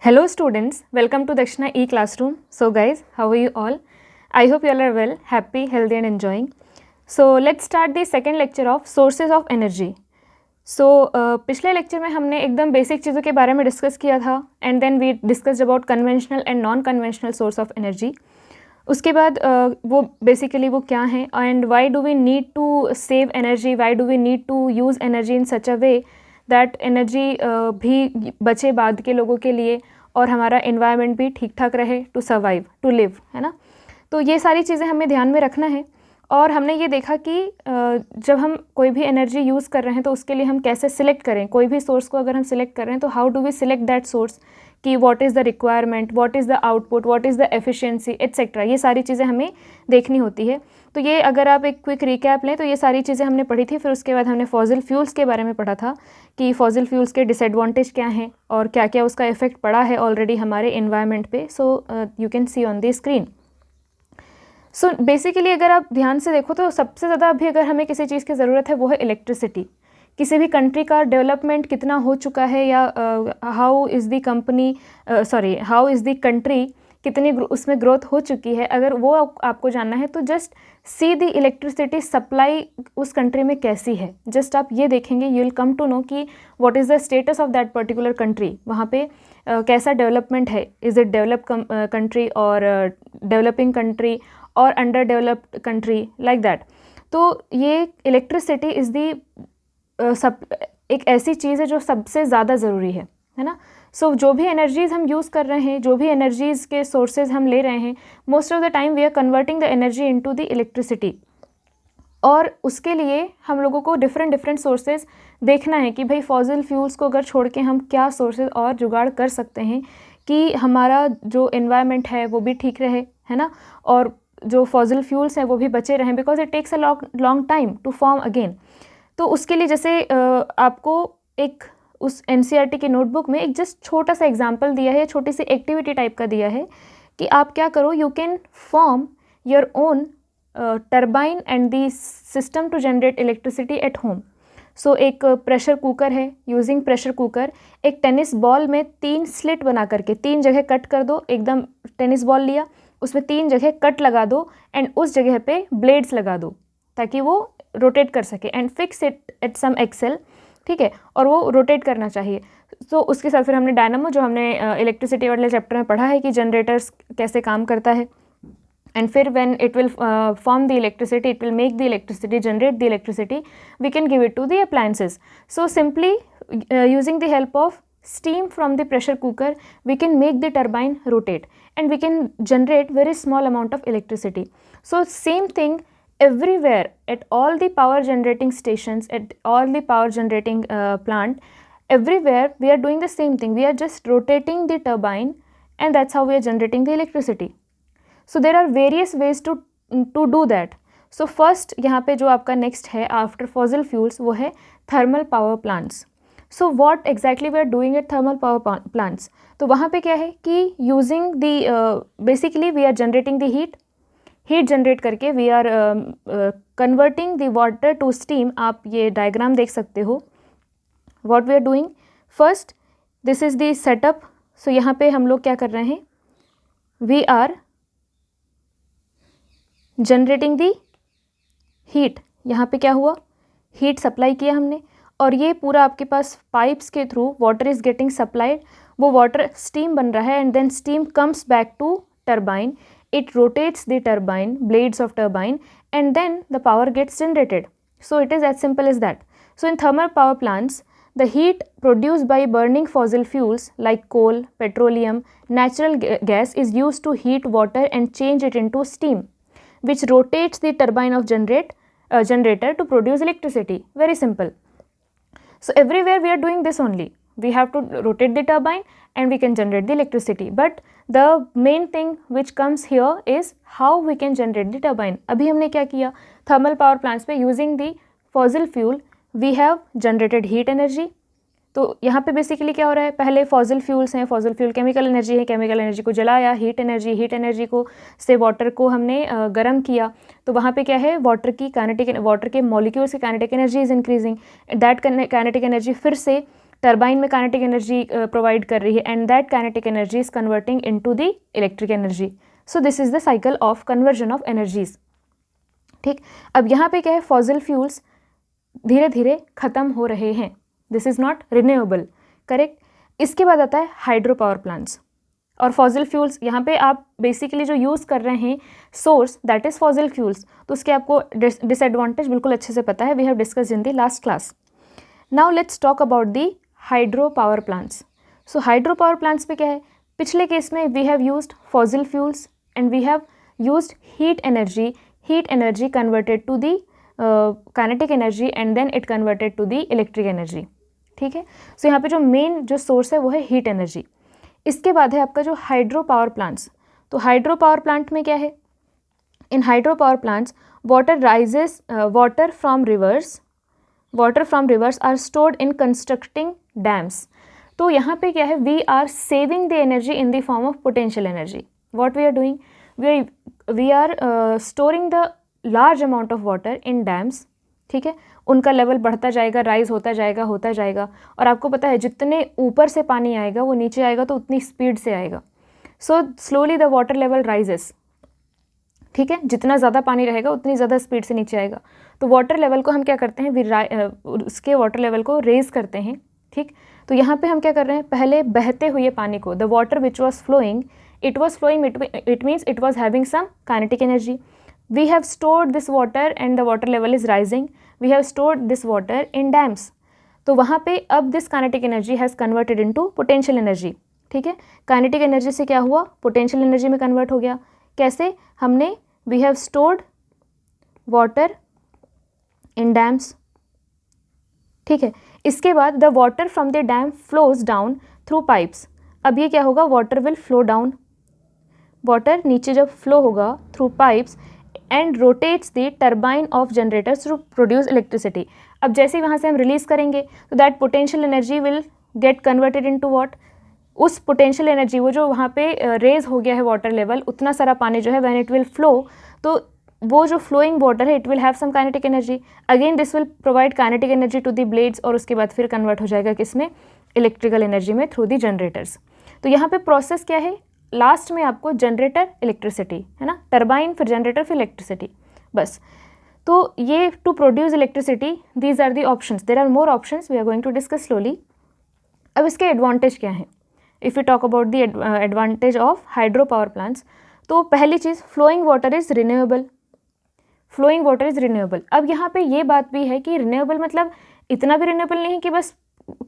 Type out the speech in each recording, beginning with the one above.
Hello students, welcome to Dakshina e-classroom. So guys, how are you all? I hope you all are well, happy, healthy and enjoying. So let's start the second lecture of sources of energy. So पिछले lecture में हमने एकदम basic चीज़ों के बारे में discuss किया था and then we discussed about conventional and non conventional source of energy. उसके बाद वो बेसिकली वो क्या हैं and why do we need to save energy, why do we need to use energy in such a way that energy भी बचे बाद के लोगों के लिए और हमारा इन्वायरमेंट भी ठीक ठाक रहे टू सर्वाइव, टू लिव, है ना. तो ये सारी चीज़ें हमें ध्यान में रखना है. और हमने ये देखा कि जब हम कोई भी एनर्जी यूज़ कर रहे हैं तो उसके लिए हम कैसे सिलेक्ट करें. कोई भी सोर्स को अगर हम सिलेक्ट कर रहे हैं तो how do we select that source, कि what is the requirement, what is the output, what is the efficiency etcetera. ये सारी चीज़ें हमें देखनी होती है. तो ये अगर आप एक क्विक रिकैप लें तो ये सारी चीज़ें हमने पढ़ी थी. फिर उसके बाद हमने फॉसिल फ्यूल्स के बारे में पढ़ा था कि फॉसिल फ्यूल्स के डिसएडवांटेज क्या हैं और क्या क्या उसका इफेक्ट पड़ा है ऑलरेडी हमारे इन्वायरमेंट पे. So you can see on the screen. So basically अगर आप ध्यान से देखो तो सबसे ज़्यादा अभी अगर हमें किसी चीज़ की ज़रूरत है वो है इलेक्ट्रिसिटी. किसी भी कंट्री का डेवलपमेंट कितना हो चुका है या how is the company how is the country कितनी उसमें ग्रोथ हो चुकी है, अगर वो आपको जानना है तो just see the electricity supply उस कंट्री में कैसी है. जस्ट आप ये देखेंगे, you will come to know कि what is the status of that particular country. वहाँ पे कैसा डेवलपमेंट है, इज़ इट डेवलप कंट्री और डेवलपिंग कंट्री और under developed country, like that. तो ये इलेक्ट्रिसिटी इज़ दी एक ऐसी चीज़ है जो सबसे ज़्यादा ज़रूरी है ना. सो जो भी एनर्जीज़ हम यूज़ कर रहे हैं, जो भी एनर्जीज़ के सोर्सेज हम ले रहे हैं, most of the time we are converting the energy into the electricity. और उसके लिए हम लोगों को डिफरेंट सोर्सेज देखना है कि भाई फॉसिल फ्यूल्स को अगर छोड़ के हम क्या सोर्सेज और जुगाड़ कर सकते हैं कि हमारा जो एनवायरनमेंट है वो भी ठीक रहे, है ना, और जो फॉसिल फ्यूल्स हैं वो भी बचे रहें, because it takes a long time to form again. तो उसके लिए जैसे आपको एक उस NCERT की नोटबुक में एक जस्ट छोटा सा एग्जांपल दिया है, छोटी सी एक्टिविटी टाइप का दिया है कि आप क्या करो, you can form your own turbine and the system to generate electricity at home. So एक प्रेशर कुकर है, यूजिंग प्रेशर कुकर एक टेनिस बॉल में 3 स्लिट बना करके 3 जगह कट कर दो. एकदम टेनिस बॉल लिया, उसमें 3 जगह कट लगा दो एंड उस जगह पे ब्लेड्स लगा दो ताकि वो रोटेट कर सके and fix it at some axle, ठीक है, और वो रोटेट करना चाहिए. तो उसके साथ फिर हमने डायनामो, जो हमने इलेक्ट्रिसिटी वाले चैप्टर में पढ़ा है कि जनरेटर्स कैसे काम करता है, एंड फिर when it will form the electricity, it will make the electricity, generate the electricity, we can give it to the appliances. So simply using the help of steam from the pressure cooker we can make the turbine rotate and we can generate very small amount of electricity. So same thing everywhere at all the power generating stations, at all the power generating plant, everywhere we are doing the same thing. We are just rotating the turbine and that's how we are generating the electricity. So there are various ways to do that. So first यहाँ पे जो आपका next है after fossil fuels वो है thermal power plants. So what exactly we are doing at thermal power plants. तो वहाँ पे क्या है कि using the basically we are generating the heat generate करके we are converting the water to steam. आप ये डायग्राम देख सकते हो. What we are doing first, this is the setup. So यहाँ पे हम लोग क्या कर रहे हैं, we are generating the heat. यहाँ पे क्या हुआ, हीट सप्लाई किया हमने और ये पूरा आपके पास पाइप्स के through water is getting supplied. वो वाटर स्टीम बन रहा है and then steam comes back to turbine. It rotates the turbine, blades of turbine, and then the power gets generated. So it is as simple as that. So in thermal power plants the heat produced by burning fossil fuels like coal, petroleum, natural gas is used to heat water and change it into steam, which rotates the turbine of generator to produce electricity. Very simple. So everywhere we are doing this only. We have to rotate the turbine and we can generate the electricity. But the main thing which comes here is how we can generate the turbine. अभी हमने क्या किया, thermal power plants पे using the fossil fuel we have generated heat energy. तो यहाँ पे basically क्या हो रहा है, पहले फॉसिल फ्यूल्स हैं, फॉसिल फ्यूल केमिकल एनर्जी है, केमिकल एनर्जी को जलाया, हीट एनर्जी को से वाटर को हमने गर्म किया. तो वहाँ पे क्या है, वाटर के मॉलिक्यूल्स की kinetic energy is increasing. That kinetic energy फिर से टर्बाइन में काइनेटिक एनर्जी प्रोवाइड कर रही है, and that kinetic energy is converting into the electric energy. So this is the cycle of conversion of energies. ठीक, अब यहाँ पे क्या है, फॉसिल फ्यूल्स धीरे धीरे खत्म हो रहे हैं. This is not renewable, correct. इसके बाद आता है हाइड्रो पावर प्लांट्स और फॉसिल फ्यूल्स. यहाँ पे आप बेसिकली जो यूज़ कर रहे हैं source, that is fossil fuels, तो उसके आपको डिसएडवांटेज बिल्कुल अच्छे से पता है. We have discussed in the last class. Now let's talk about the hydro power plants. So hydro power plants पे क्या है, पिछले केस में we have used fossil fuels and we have used heat energy converted to the kinetic energy and then it converted to the electric energy. ठीक है, सो यहाँ पे जो मेन जो सोर्स है वो है हीट एनर्जी. इसके बाद है आपका जो हाइड्रो पावर प्लांट्स. तो हाइड्रो पावर प्लांट में क्या है, in hydro power plants water from rivers are stored in constructing dams. तो यहाँ पे क्या है, we are saving the energy in the form of potential energy. What we are doing, we are storing the large amount of water in dams. ठीक है, उनका level बढ़ता जाएगा, राइज होता जाएगा. और आपको पता है जितने ऊपर से पानी आएगा वो नीचे आएगा तो उतनी स्पीड से आएगा. So slowly the water level rises. ठीक है, जितना ज़्यादा पानी रहेगा उतनी ज़्यादा स्पीड से नीचे आएगा. तो वाटर लेवल को हम क्या करते हैं, उसके वाटर लेवल को रेज करते हैं. ठीक, तो यहाँ पे हम क्या कर रहे हैं, पहले बहते हुए पानी को, the water which was flowing, it means it was having some kinetic energy. We have stored this water and the water level is rising. We have stored this water in dams. तो वहाँ पे अब this kinetic energy has converted into potential energy. ठीक है, kinetic energy से क्या हुआ, potential energy में convert हो गया. कैसे, हमने we have stored water in dams. ठीक है, इसके बाद the water from the dam flows down through pipes. अब ये क्या होगा, water will flow down. water नीचे जब flow होगा through pipes and rotates the turbine of generators to produce electricity. अब जैसे ही वहाँ से हम रिलीज करेंगे तो that potential energy will get converted into what, उस पोटेंशियल एनर्जी, वो जो वहाँ पे रेज हो गया है वाटर लेवल, उतना सारा पानी जो है व्हेन इट विल फ्लो, तो वो जो फ्लोइंग वाटर है it will have some kinetic energy. Again this will provide kinetic energy to the blades और उसके बाद फिर कन्वर्ट हो जाएगा किसमें, इलेक्ट्रिकल एनर्जी में थ्रू द जनरेटर्स. तो यहाँ पे प्रोसेस क्या है, लास्ट में आपको जनरेटर इलेक्ट्रिसिटी है ना, टरबाइन फिर जनरेटर फिर इलेक्ट्रिसिटी, बस. तो ये to produce electricity, these are the options. There are more options, we are going to discuss slowly. अब इसके एडवांटेज क्या हैं, if you talk about the advantage of hydro power plants, तो पहली चीज़, फ्लोइंग वाटर इज़ रिन्यूएबल. अब यहाँ पे ये बात भी है कि रिन्यूएबल मतलब इतना भी रिन्यूएबल नहीं है कि बस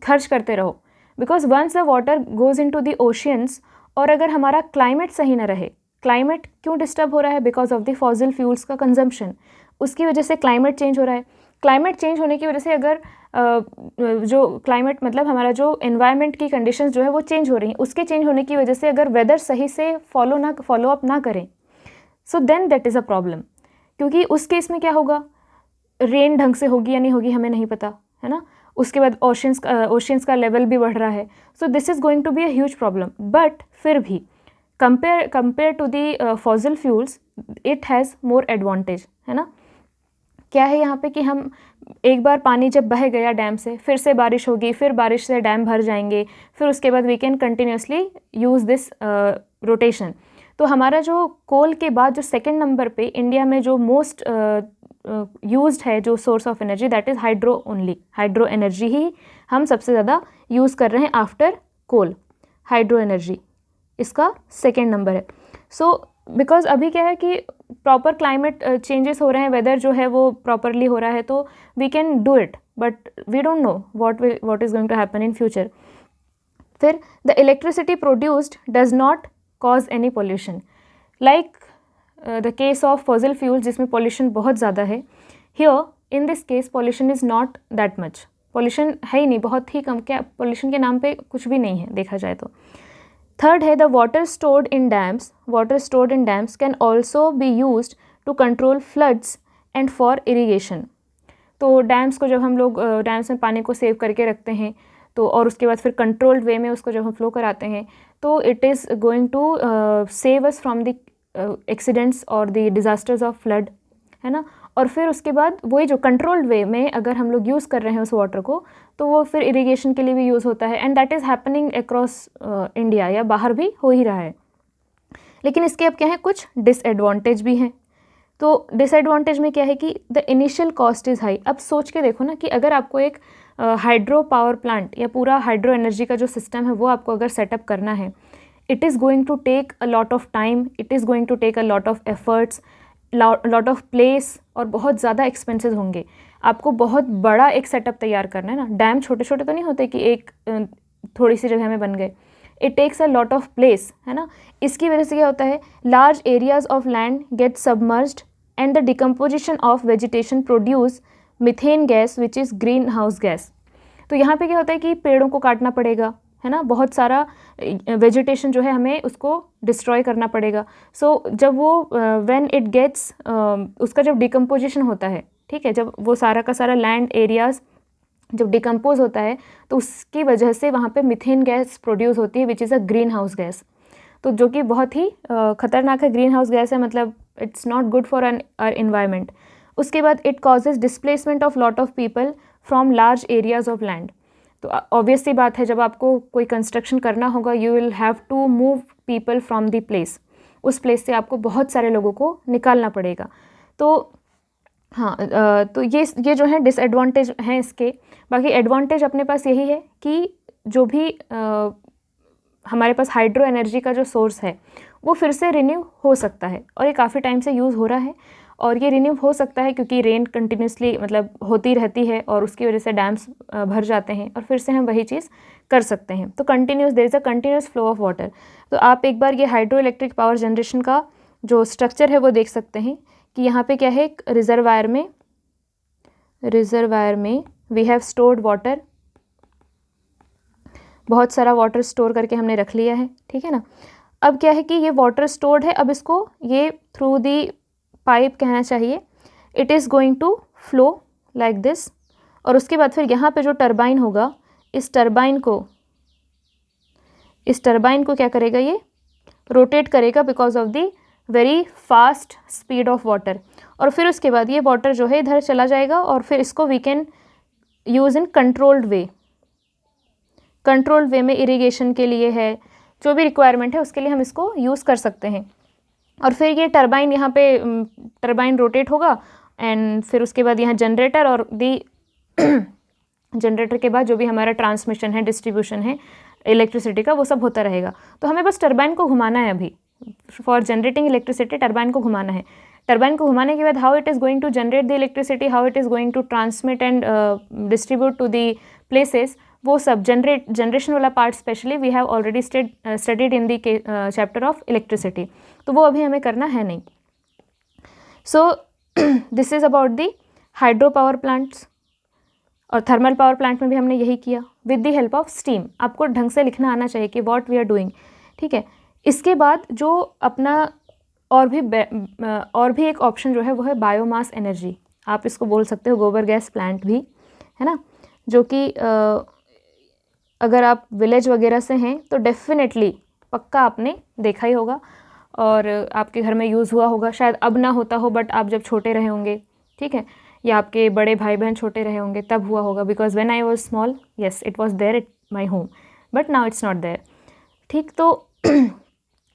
खर्च करते रहो, because once the water goes into the oceans, और अगर हमारा क्लाइमेट सही ना रहे, क्लाइमेट क्यों डिस्टर्ब हो रहा है, because of the fossil fuels का कंजम्पशन, उसकी वजह से क्लाइमेट चेंज हो रहा है. क्लाइमेट चेंज होने की वजह से अगर जो क्लाइमेट मतलब हमारा जो एनवायरनमेंट की कंडीशंस जो है वो चेंज हो रही हैं, उसके चेंज होने की वजह से अगर वेदर सही से फॉलो अप ना करें, so then that is a problem. क्योंकि उस केस में क्या होगा, रेन ढंग से होगी या नहीं होगी हमें नहीं पता है ना. उसके बाद ओशियंस का लेवल भी बढ़ रहा है. So this is going to be a huge problem. But फिर भी compare to the fossil fuels it has more advantage, है ना. क्या है यहाँ पे कि हम एक बार पानी जब बह गया डैम से, फिर से बारिश होगी, फिर बारिश से डैम भर जाएंगे, फिर उसके बाद we can continuously use this rotation. तो हमारा जो कोल के बाद जो सेकेंड नंबर पे इंडिया में जो मोस्ट यूज्ड है जो source of energy, that is hydro only. Hydro energy ही हम सबसे ज़्यादा यूज़ कर रहे हैं आफ्टर कोल. हाइड्रो एनर्जी इसका सेकेंड नंबर है. सो बिकॉज अभी क्या है कि प्रॉपर क्लाइमेट चेंजेस हो रहे हैं, वेदर जो है वो प्रॉपरली हो रहा है, तो we can do it, but we don't know what is going to happen in future. फिर the electricity produced does not cause any pollution, like the case of fossil fuels जिसमें pollution बहुत ज़्यादा है. Here in this case pollution is not that much. Pollution है ही नहीं, बहुत ही कम. क्या पॉल्यूशन के नाम पे कुछ भी नहीं है देखा जाए तो. थर्ड है the water stored in dams can also be used to control floods and for irrigation. तो डैम्स को जब हम लोग डैम्स में पानी को सेव करके रखते हैं, तो और उसके बाद फिर कंट्रोल्ड वे में उसको जब हम फ्लो कराते हैं, तो it is going to save us from the accidents और द डिज़ास्टर्स ऑफ फ्लड, है ना. और फिर उसके बाद वही जो कंट्रोल्ड वे में अगर हम लोग यूज़ कर रहे हैं उस वाटर को, तो वो फिर इरिगेशन के लिए भी यूज़ होता है, and that is happening across India, या बाहर भी हो ही रहा है। लेकिन इसके अब क्या है, कुछ डिसएडवांटेज भी हैं। तो डिसएडवांटेज में क्या है कि the initial cost is high. अब सोच के देखो ना कि अगर आपको एक हाइड्रो पावर प्लांट या पूरा हाइड्रो एनर्जी का जो सिस्टम है वो आपको अगर सेटअप करना है, it is going to take a lot of time, it is going to take a lot of efforts, lot of place, और बहुत ज़्यादा एक्सपेंसेस होंगे। आपको बहुत बड़ा एक सेटअप तैयार करना है ना, डैम छोटे छोटे तो नहीं होते कि एक थोड़ी सी जगह में बन गए, it takes a lot of place, है ना। इसकी वजह से क्या होता है, large areas of land get submerged and the decomposition of vegetation produce methane gas which is green house gas. तो यहाँ पे क्या होता है कि पेड़ों को काटना पड़ेगा, है ना, बहुत सारा वेजिटेशन जो है हमें उसको डिस्ट्रॉय करना पड़ेगा। सो जब वो व्हेन इट गेट्स उसका जब डिकम्पोजिशन होता है, ठीक है, जब वो सारा का सारा लैंड एरियाज जब डिकम्पोज होता है, तो उसकी वजह से वहाँ पे मिथेन गैस प्रोड्यूस होती है which is a green house gas. तो जो कि बहुत ही ख़तरनाक है, ग्रीन हाउस गैस है, मतलब it's not good for our environment. उसके बाद it causes displacement of lot of people from large areas of land. तो ऑब्वियस सी बात है, जब आपको कोई कंस्ट्रक्शन करना होगा, you will have to move people from the place. उस प्लेस से आपको बहुत सारे लोगों को निकालना पड़ेगा। तो हाँ, तो ये जो है डिसएडवांटेज हैं इसके। बाकी एडवांटेज अपने पास यही है कि जो भी हमारे पास हाइड्रो एनर्जी का जो सोर्स है वो फिर से रिन्यू हो सकता है, और ये काफ़ी टाइम से यूज़ हो रहा है, और ये रिन्यू हो सकता है क्योंकि रेन कंटिन्यूसली मतलब होती रहती है, और उसकी वजह से डैम्स भर जाते हैं, और फिर से हम वही चीज़ कर सकते हैं। तो continuous, there is a continuous flow of water. तो आप एक बार ये हाइड्रो इलेक्ट्रिक पावर जनरेशन का जो स्ट्रक्चर है वो देख सकते हैं कि यहाँ पे क्या है, एक रिजर्वायर में वी हैव स्टोर्ड वाटर, बहुत सारा वाटर स्टोर करके हमने रख लिया है, ठीक है ना। अब क्या है कि ये वाटर स्टोर्ड है, अब इसको ये थ्रू दी पाइप कहना चाहिए, it is going to flow like this, और उसके बाद फिर यहाँ पे जो टरबाइन होगा, इस टरबाइन को क्या करेगा, ये रोटेट करेगा because of the very fast speed of water, और फिर उसके बाद ये वाटर जो है इधर चला जाएगा, और फिर इसको we can use in controlled way में इरिगेशन के लिए है, जो भी रिक्वायरमेंट है उसके लिए हम इसको यूज़ कर सकते हैं। और फिर ये टरबाइन, यहाँ पे टरबाइन रोटेट होगा, एंड फिर उसके बाद यहाँ जनरेटर, और दी जनरेटर के बाद जो भी हमारा ट्रांसमिशन है, डिस्ट्रीब्यूशन है इलेक्ट्रिसिटी का, वो सब होता रहेगा। तो हमें बस टरबाइन को घुमाना है, अभी फॉर जनरेटिंग इलेक्ट्रिसिटी टरबाइन को घुमाना है। टरबाइन को घुमाने के बाद how it is going to generate the electricity, how it is going to transmit and distribute to the places, वो सब जनरेशन वाला part specially we have already studied in the chapter of electricity, तो वो अभी हमें करना है नहीं। So this is about the hydro power plants, और थर्मल पावर प्लांट में भी हमने यही किया with the help of steam. आपको ढंग से लिखना आना चाहिए कि व्हाट वी आर डूइंग, ठीक है। इसके बाद जो अपना और भी एक ऑप्शन जो है वो है बायोमास एनर्जी। आप इसको बोल सकते हो गोबर गैस प्लांट भी, है ना, जो कि अगर आप विलेज वगैरह से हैं तो डेफिनेटली पक्का आपने देखा ही होगा, और आपके घर में यूज़ हुआ होगा। शायद अब ना होता हो, बट आप जब छोटे रहे होंगे, ठीक है, या आपके बड़े भाई बहन छोटे रहे होंगे तब हुआ होगा, because when I was small, yes it was there at my home, but now it's not there, ठीक। तो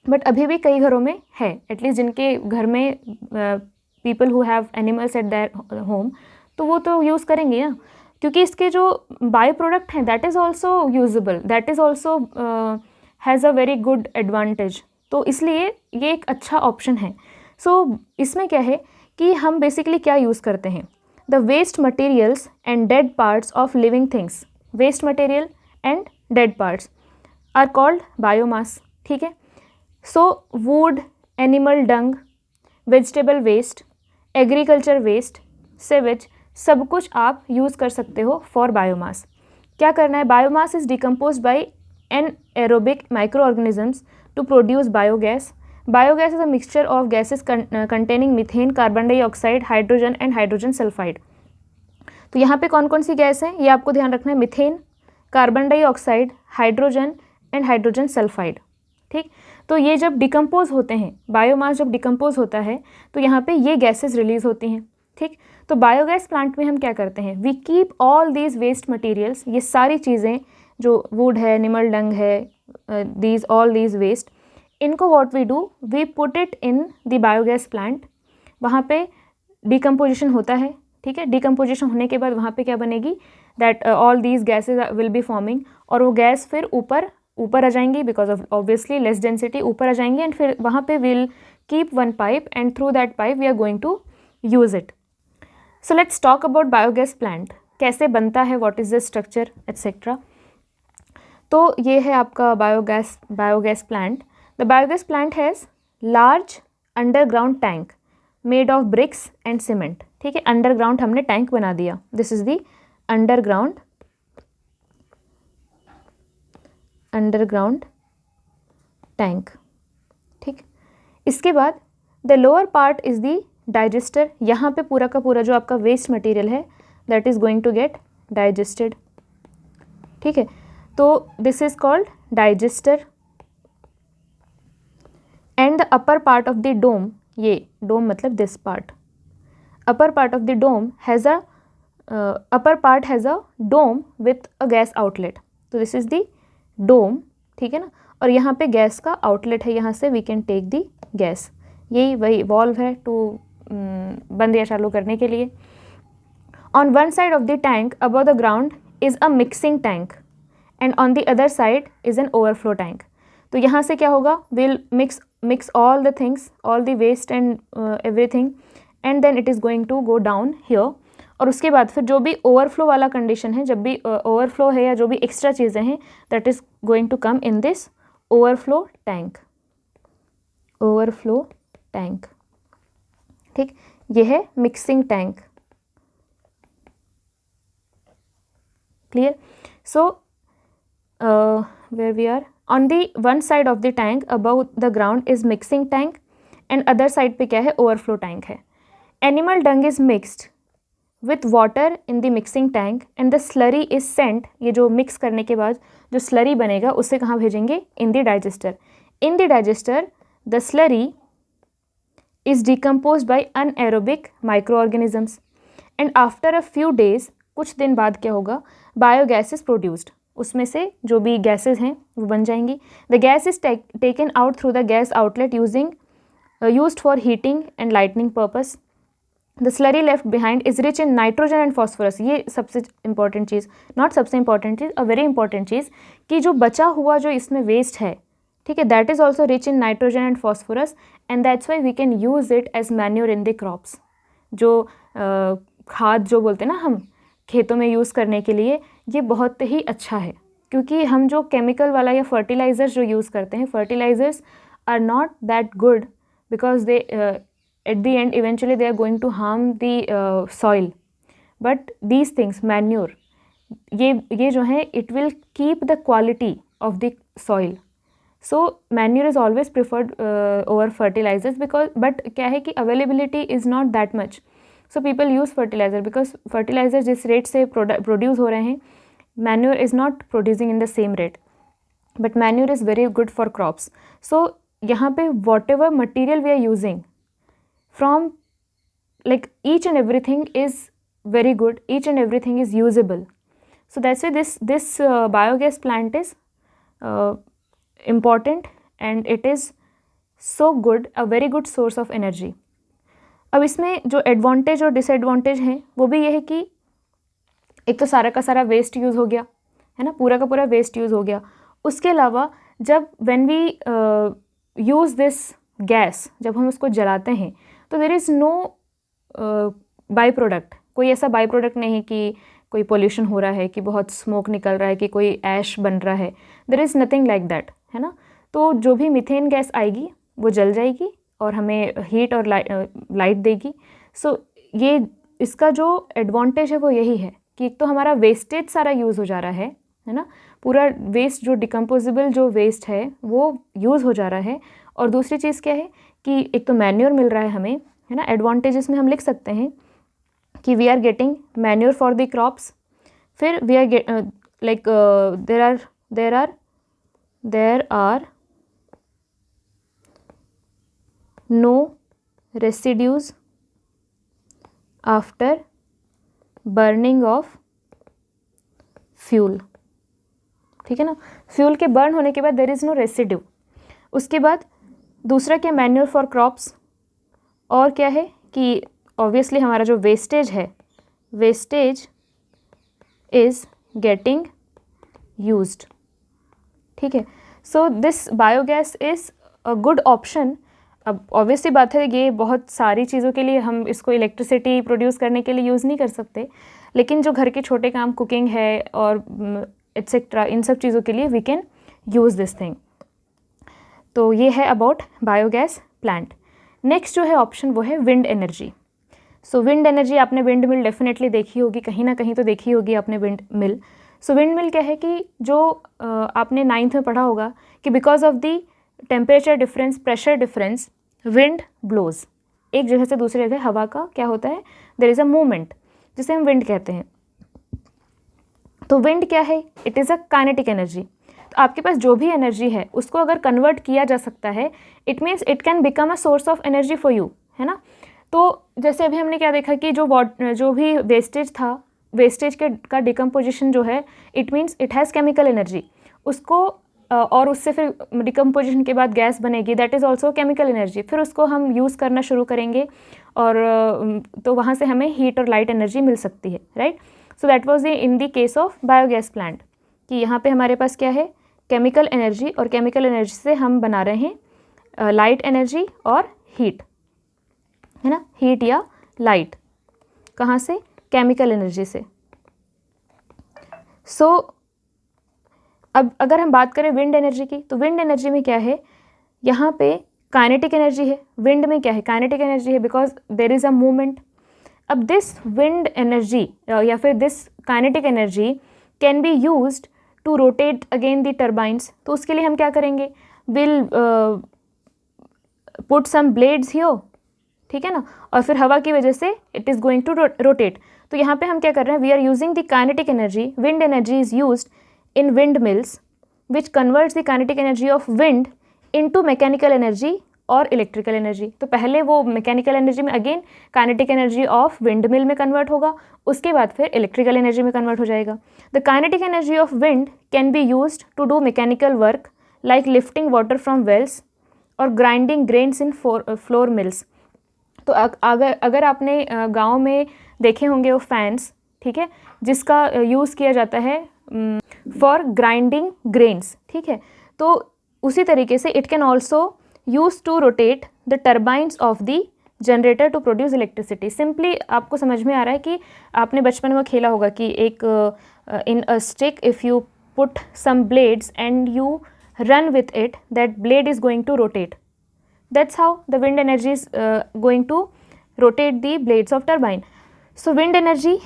बट अभी भी कई घरों में है, एटलीस्ट जिनके घर में people who have animals at their home, तो वो तो यूज़ करेंगे ना, क्योंकि इसके जो बाय प्रोडक्ट हैं that is also usable, that is also has a very good advantage, तो इसलिए ये एक अच्छा ऑप्शन है। सो इसमें क्या है कि हम बेसिकली क्या यूज़ करते हैं, the waste materials and dead parts of living things, waste material and dead parts are called biomass, ठीक है। So wood, animal dung, vegetable waste, agriculture waste, sewage, सब कुछ आप यूज़ कर सकते हो फॉर बायोमास। क्या करना है, biomass is decompose by anaerobic microorganisms to produce biogas. Biogas is a mixture of gases containing methane, carbon dioxide, hydrogen and hydrogen sulphide. तो यहाँ पे कौन कौन सी गैस हैं ये आपको ध्यान रखना है, methane, carbon dioxide, hydrogen and hydrogen sulphide, ठीक। तो ये जब डिकम्पोज होते हैं, बायोमास जब डिकम्पोज होता है तो यहाँ पे ये गैसेस रिलीज होती हैं, ठीक। तो बायोगैस प्लांट में हम क्या करते हैं, we keep all these waste materials, ये सारी चीज़ें जो वुड है, एनिमल डंग है, दीज ऑल दीज वेस्ट, इनको what we do, we put it in the biogas plant. वहाँ पे डिकम्पोजिशन होता है, ठीक है। डिकम्पोजिशन होने के बाद वहाँ पे क्या बनेगी, that all these gases will be forming, और वो गैस फिर ऊपर आ जाएंगी because of obviously less density, ऊपर आ जाएंगी एंड फिर वहाँ पे will keep one pipe and through that pipe we are going to use it. So let's talk about biogas plant, कैसे बनता है, what is the structure etcetera. तो ये है आपका biogas plant. The biogas plant has large underground tank made of bricks and cement, ठीक है। Underground हमने टैंक बना दिया, this is the underground tank, ठीक। इसके बाद the lower part is the digester, यहाँ पे पूरा का पूरा जो आपका वेस्ट मटेरियल है that is going to get digested, ठीक है। तो this is called digester. And the upper part of the dome, ये डोम मतलब this part, upper part of the dome has a upper part has a dome with a gas outlet, तो this is the dome, ठीक है ना। और यहाँ पे gas का आउटलेट है, यहाँ से we can take the gas, यही वही वॉल्व है टू बंद या चालू करने के लिए। On one side of the tank above the ground is a mixing tank and on the other side is an overflow tank। तो यहाँ से क्या होगा, we'll mix all the things, all the waste and everything and then it is going to go down here। और उसके बाद फिर जो भी ओवरफ्लो वाला कंडीशन है, जब भी ओवरफ्लो है या जो भी एक्स्ट्रा चीज़ें हैं, that is going to come in this overflow tank, ठीक। ये है mixing tank, clear. So where we are, on the one side of the tank above the ground is mixing tank and other side पे क्या है, overflow tank है। Animal dung is mixed with water in the mixing tank and the slurry is sent, ये जो mix करने के बाद जो स्लरी बनेगा उसे कहाँ भेजेंगे, in the digester. In the digester the slurry is decompose by anaerobic micro organisms and after a few days, कुछ दिन बाद क्या होगा, बायोगैस इज प्रोड्यूस्ड, उसमें से जो भी गैसेज हैं वो बन जाएंगी। The gas is taken out through the gas outlet used for heating and lighting purpose। The slurry left behind is rich in nitrogen and phosphorus। ये सबसे important चीज़, not सबसे important cheese, a very important चीज़, कि जो बचा हुआ जो इसमें waste है, ठीक है, that is also rich in nitrogen and phosphorus and that's why we can use it as manure in the crops। जो खाद जो बोलते हैं ना हम खेतों में यूज़ करने के लिए, ये बहुत ही अच्छा है, क्योंकि हम जो केमिकल वाला या फर्टिलाइज़र्स जो यूज़ करते हैं, fertilizers are not that good because they at the end eventually they are going to harm the soil, but these things manure, ये जो है it will keep the quality of the soil, so manure is always preferred over fertilizers because but क्या है कि availability is not that much, so people use fertilizer because fertilizer जिस rate से produce हो रहे हैं, manure is not producing in the same rate, but manure is very good for crops। so यहाँ पे whatever material we are using from like each and everything is very good, each and everything is usable, so that's why this biogas plant is important and it is so good, a very good source of energy. अब इसमें जो advantage और disadvantage हैं वो भी ये है कि एक तो सारा का सारा वेस्ट यूज़ हो गया है ना, पूरा का पूरा वेस्ट यूज़ हो गया। उसके अलावा जब when we use this gas, जब हम उसको जलाते हैं तो there is no byproduct, कोई ऐसा बाई प्रोडक्ट नहीं कि कोई पोल्यूशन हो रहा है, कि बहुत स्मोक निकल रहा है, कि कोई ऐश बन रहा है, there is nothing like that, है ना। तो जो भी मीथेन गैस आएगी वो जल जाएगी और हमें हीट और लाइट देगी। सो ये इसका जो एडवांटेज है वो यही है कि एक तो हमारा वेस्टेज सारा यूज़ हो जा रहा है ना, पूरा वेस्ट जो डिकम्पोजेबल जो वेस्ट है वो यूज़ हो जा रहा है, और दूसरी चीज़ क्या है कि एक तो मैन्योर मिल रहा है हमें, है ना। एडवांटेजेस में हम लिख सकते हैं कि we are getting manure for the crops, फिर we are like there are no residues after burning of fuel, ठीक है ना, फ्यूल के बर्न होने के बाद देयर इज़ नो रेसिड्यू। उसके बाद दूसरा क्या, मैन्योर फॉर क्रॉप्स, और क्या है कि ऑब्वियसली हमारा जो वेस्टेज है, वेस्टेज इज़ गेटिंग यूज्ड, ठीक है। So this biogas is a good option. अब ऑब्वियसली बात है ये बहुत सारी चीज़ों के लिए हम इसको इलेक्ट्रिसिटी प्रोड्यूस करने के लिए यूज़ नहीं कर सकते, लेकिन जो घर के छोटे काम, कुकिंग है और एट्सेट्रा, इन सब चीज़ों के लिए we can use this thing. तो ये है अबाउट बायोगैस प्लांट। नेक्स्ट जो है ऑप्शन वो है विंड एनर्जी। सो विंड एनर्जी, आपने विंड मिल डेफिनेटली देखी होगी, कहीं ना कहीं तो देखी होगी आपने विंड मिल। सो विंड मिल क्या है कि जो आपने 9th में पढ़ा होगा कि because of the temperature difference, pressure difference, wind blows, एक जगह से दूसरी जगह हवा का क्या होता है, देयर इज़ अ मूवमेंट, जिसे हम विंड कहते हैं। तो विंड क्या है, it is a kinetic energy. तो आपके पास जो भी एनर्जी है उसको अगर कन्वर्ट किया जा सकता है, it means it can become a source of energy for you, है ना। तो जैसे अभी हमने क्या देखा कि जो भी वेस्टेज था, वेस्टेज का डिकम्पोजिशन जो है, it means it has chemical energy, उसको और उससे फिर डिकम्पोजिशन के बाद गैस बनेगी, that is also chemical energy. फिर उसको हम यूज़ करना शुरू करेंगे और तो वहाँ से हमें हीट और लाइट एनर्जी मिल सकती है, right. So that was in the case of biogas plant कि यहाँ पे हमारे पास क्या है, केमिकल एनर्जी, और केमिकल एनर्जी से हम बना रहे हैं लाइट एनर्जी और हीट, है ना, हीट या लाइट कहाँ से, केमिकल एनर्जी से। सो अब अगर हम बात करें विंड एनर्जी की, तो विंड एनर्जी में क्या है, यहाँ पे काइनेटिक एनर्जी है। विंड में क्या है, काइनेटिक एनर्जी है, because there is a movement. अब दिस विंड एनर्जी या फिर this kinetic energy can be used to rotate again the turbines. तो उसके लिए हम क्या करेंगे, will put some blades here, ठीक है ना, और फिर हवा की वजह से it is going to rotate. तो यहाँ पे हम क्या कर रहे हैं, we are using the kinetic energy, wind energy is used in windmills which converts the kinetic energy of wind into mechanical energy और इलेक्ट्रिकल एनर्जी। तो पहले वो मैकेनिकल एनर्जी में again kinetic energy of wind mill में convert होगा, उसके बाद फिर इलेक्ट्रिकल एनर्जी में कन्वर्ट हो जाएगा। The kinetic energy of wind can be used to do mechanical work like lifting water from wells और grinding grains in flour mills. तो अगर आपने गाँव में देखे होंगे वो फैंस, ठीक है, जिसका यूज़ किया जाता है फॉर ग्राइंडिंग ग्रेन्स, ठीक है, तो उसी तरीके से it can also use to rotate the turbines of the generator to produce electricity. Simply आपको समझ में आ रहा है कि आपने बचपन में खेला होगा कि एक in a stick if you put some blades and you run with it, that blade is going to rotate, that's how the wind energy is going to rotate the blades of turbine. So wind energy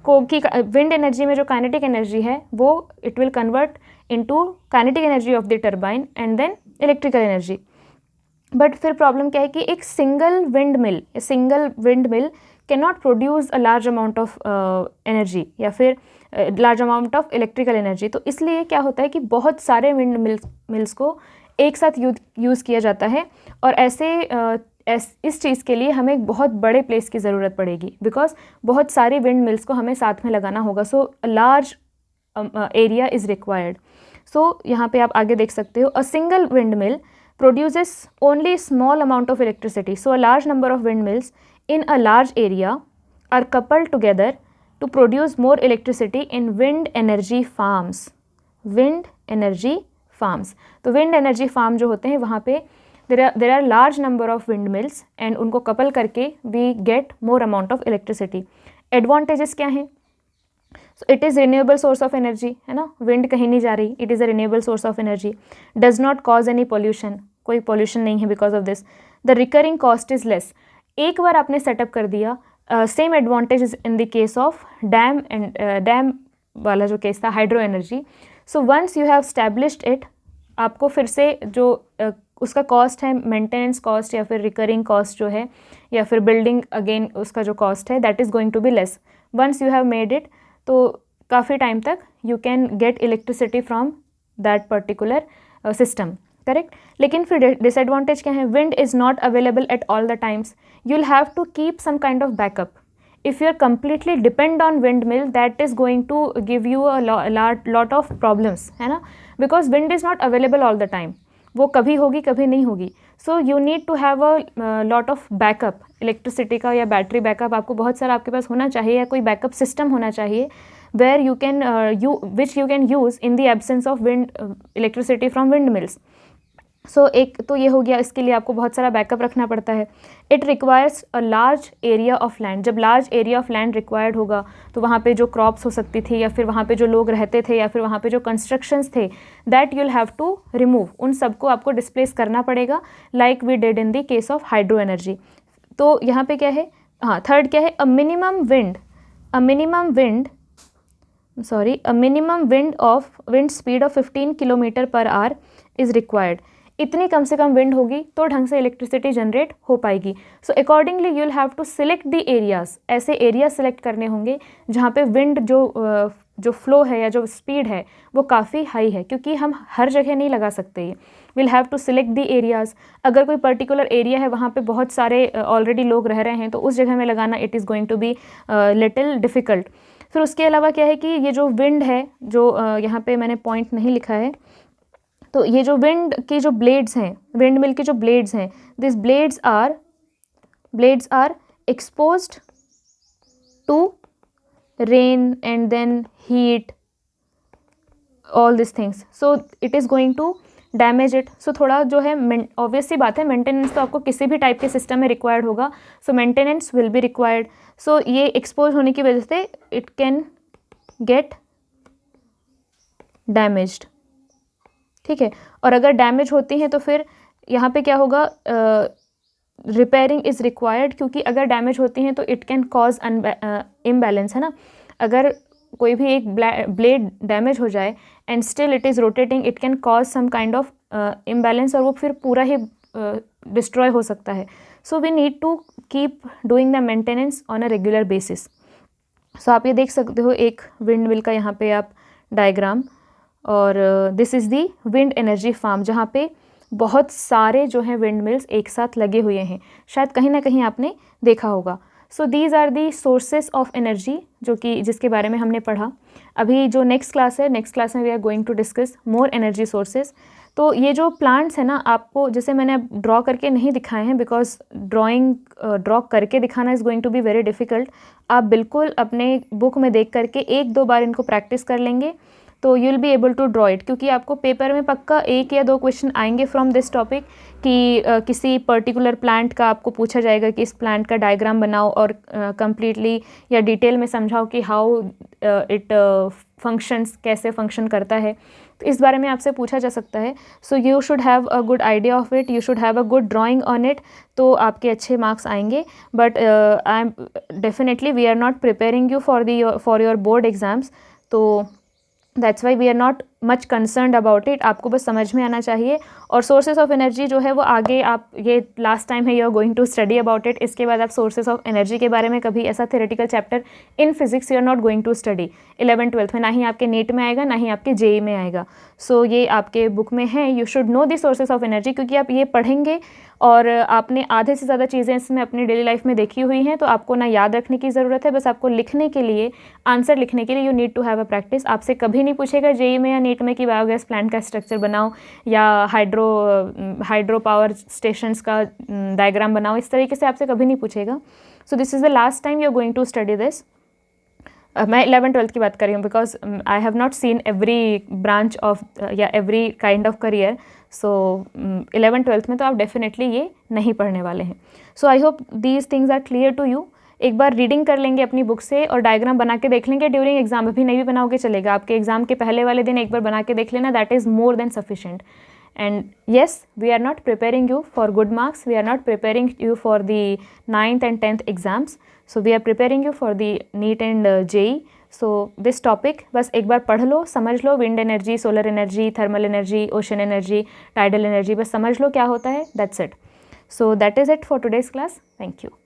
wind energy में जो kinetic energy है वो it will convert into kinetic energy of the turbine and then electrical energy. But फिर problem क्या है कि एक single wind mill can not produce a large amount of energy या फिर large amount of electrical energy. तो इसलिए क्या होता है कि बहुत सारे विंड मिल्स को एक साथ यूज़ किया जाता है, और इस चीज़ के लिए हमें एक बहुत बड़े प्लेस की ज़रूरत पड़ेगी, बिकॉज बहुत सारे विंड मिल्स को हमें साथ में लगाना होगा। So large area is required. So यहाँ पे आप आगे देख सकते हो, a single wind mill produces only small amount of electricity. So a large number of windmills in a large area are coupled together to produce more electricity in wind energy farms. Wind energy farms. तो wind energy farm जो होते हैं वहाँ पे there are large number of windmills and उनको couple करके we get more amount of electricity. Advantages क्या हैं? So it is renewable source of energy, है ना, विंड कहीं नहीं जा रही, it is a renewable source of energy, does not cause any pollution, कोई pollution नहीं है because of this, the recurring cost is less। एक बार आपने सेटअप कर दिया, same advantage is in the case of dam वाला जो केस था, hydro energy. So once you have established it, आपको फिर से जो उसका कॉस्ट है, मेंटेनेंस कॉस्ट या फिर रिकरिंग कॉस्ट जो है, या फिर बिल्डिंग अगेन उसका जो कॉस्ट है, that is going to be less once you have made it. तो काफ़ी टाइम तक you can get electricity from that particular system, correct. लेकिन फिर डिसएडवांटेज क्या है, wind is not available at all the times, you will have to keep some kind of backup. if you are completely depend on windmill, that is going to give you a lot of problems, है ना, because wind is not available all the time, वो कभी होगी कभी नहीं होगी. So you need to have a lot of backup, electricity का या बैटरी बैकअप आपको बहुत सारा आपके पास होना चाहिए, या कोई बैकअप सिस्टम होना चाहिए where you can which you can use in the absence of wind electricity from windmills. सो एक तो ये हो गया, इसके लिए आपको बहुत सारा बैकअप रखना पड़ता है. It requires a large area of land. जब large area of land required होगा तो वहाँ पे जो क्रॉप्स हो सकती थी, या फिर वहाँ पे जो लोग रहते थे, या फिर वहाँ पे जो कंस्ट्रक्शंस थे, that you'll have to remove. उन सबको आपको डिस्प्लेस करना पड़ेगा, like we did in the case of hydro energy. तो यहाँ पे क्या है, हाँ थर्ड क्या है, a minimum wind speed of 15 kilometre per hour is required. इतनी कम से कम विंड होगी तो ढंग से इलेक्ट्रिसिटी जनरेट हो पाएगी. So accordingly you will have to select the areas. ऐसे एरिया सेलेक्ट करने होंगे जहाँ पे विंड जो फ्लो है या जो स्पीड है वो काफ़ी हाई है, क्योंकि हम हर जगह नहीं लगा सकते. ये will have to select the areas. अगर कोई पर्टिकुलर एरिया है वहाँ पे बहुत सारे ऑलरेडी लोग रह रहे हैं तो उस जगह में लगाना it is going to be little difficult. फिर उसके अलावा क्या है कि ये जो विंड है, जो यहाँ पे मैंने पॉइंट नहीं लिखा है, तो ये जो विंड की जो ब्लेड्स हैं, विंड मिल की जो ब्लेड्स हैं, this blades are exposed to rain and then heat, all this things. So it is going to damage it. So थोड़ा जो है, ऑब्वियस सी बात है, मेंटेनेंस तो आपको किसी भी टाइप के सिस्टम में रिक्वायर्ड होगा. सो मेंटेनेंस विल बी रिक्वायर्ड. सो ये एक्सपोज होने की वजह से इट कैन गेट डैमेज्ड. ठीक है, और अगर डैमेज होती हैं तो फिर यहाँ पे क्या होगा, रिपेयरिंग इज़ रिक्वायर्ड, क्योंकि अगर डैमेज होती हैं तो इट कैन कॉज इम्बैलेंस, है ना. अगर कोई भी एक ब्लेड डैमेज हो जाए and still it is rotating, it can cause some kind of imbalance, और वो फिर पूरा ही डिस्ट्रॉय हो सकता है. So we need to keep doing the maintenance on a regular basis. So आप ये देख सकते हो एक विंड मिल का यहाँ पे आप डायग्राम, और this is the wind energy farm, जहाँ पे बहुत सारे जो हैं विंड मिल्स एक साथ लगे हुए हैं. शायद कहीं ना कहीं आपने देखा होगा. So these are the sources of energy, जो कि जिसके बारे में हमने पढ़ा. अभी जो नेक्स्ट क्लास है, नेक्स्ट क्लास में we are going to discuss more energy sources. तो ये जो प्लांट्स है ना, आपको जैसे मैंने अब ड्रॉ करके नहीं दिखाए हैं, बिकॉज ड्रॉ करके दिखाना is going to be very difficult. आप बिल्कुल अपने बुक में देख करके 1-2 बार इनको प्रैक्टिस कर लेंगे तो you will be able to draw it, क्योंकि आपको पेपर में पक्का 1 या 2 क्वेश्चन आएंगे फ्रॉम दिस टॉपिक, कि किसी पर्टिकुलर प्लांट का आपको पूछा जाएगा कि इस प्लांट का डायग्राम बनाओ और कंप्लीटली या डिटेल में समझाओ कि हाउ इट फंक्शंस, कैसे फंक्शन करता है. तो इस बारे में आपसे पूछा जा सकता है. So you should have a good idea of it, you should have a good drawing on it, तो आपके अच्छे मार्क्स आएंगे. But I am definitely we are not preparing you for your board exams, तो that's why we are not much concerned about it. आपको बस समझ में आना चाहिए. और सोर्सेज ऑफ एनर्जी जो है वो आगे आप, ये लास्ट टाइम है, you are going to study about it. इसके बाद आप सोर्सेज ऑफ एनर्जी के बारे में कभी ऐसा theoretical chapter in physics you are not going to study 11th-12th में. ना ही आपके नीट में आएगा, ना ही आपके जेई में आएगा. सो ये आपके बुक में है. You should know the sources of energy, क्योंकि आप ये पढ़ेंगे और आपने आधे से ज़्यादा चीज़ें इसमें अपनी डेली लाइफ में देखी हुई हैं, तो आपको ना याद रखने की ज़रूरत है, बस आपको लिखने के लिए, आंसर लिखने के लिए you need to have a practice. आपसे कभी नहीं पूछेगा जेई में या नीट में कि बायोगैस प्लांट का स्ट्रक्चर बनाओ या हाइड्रो पावर स्टेशंस का डायग्राम बनाओ. इस तरीके से आपसे कभी नहीं पूछेगा. So this is the last time you are going to study this. मैं 11th-12th की बात कर रही हूँ, because I have not seen every branch of या every kind of career. So 11th-12th में तो आप डेफिनेटली ये नहीं पढ़ने वाले हैं. So I hope these things are clear to you. एक बार रीडिंग कर लेंगे अपनी बुक से और डायग्राम बना के देख लेंगे ड्यूरिंग एग्जाम. अभी नहीं भी बनाओगे चलेगा, आपके एग्जाम के पहले वाले दिन एक बार बना के देख लेना, that is more than sufficient. And yes, we are not preparing you for good marks, we are not preparing you for the 9th and 10th exams, so we are preparing you for the NEET and JEE. So this topic बस एक बार पढ़ लो, समझ लो, wind energy, solar energy, thermal energy, ocean energy, tidal energy, बस समझ लो क्या होता है. That's it. So that is it for today's class. Thank you.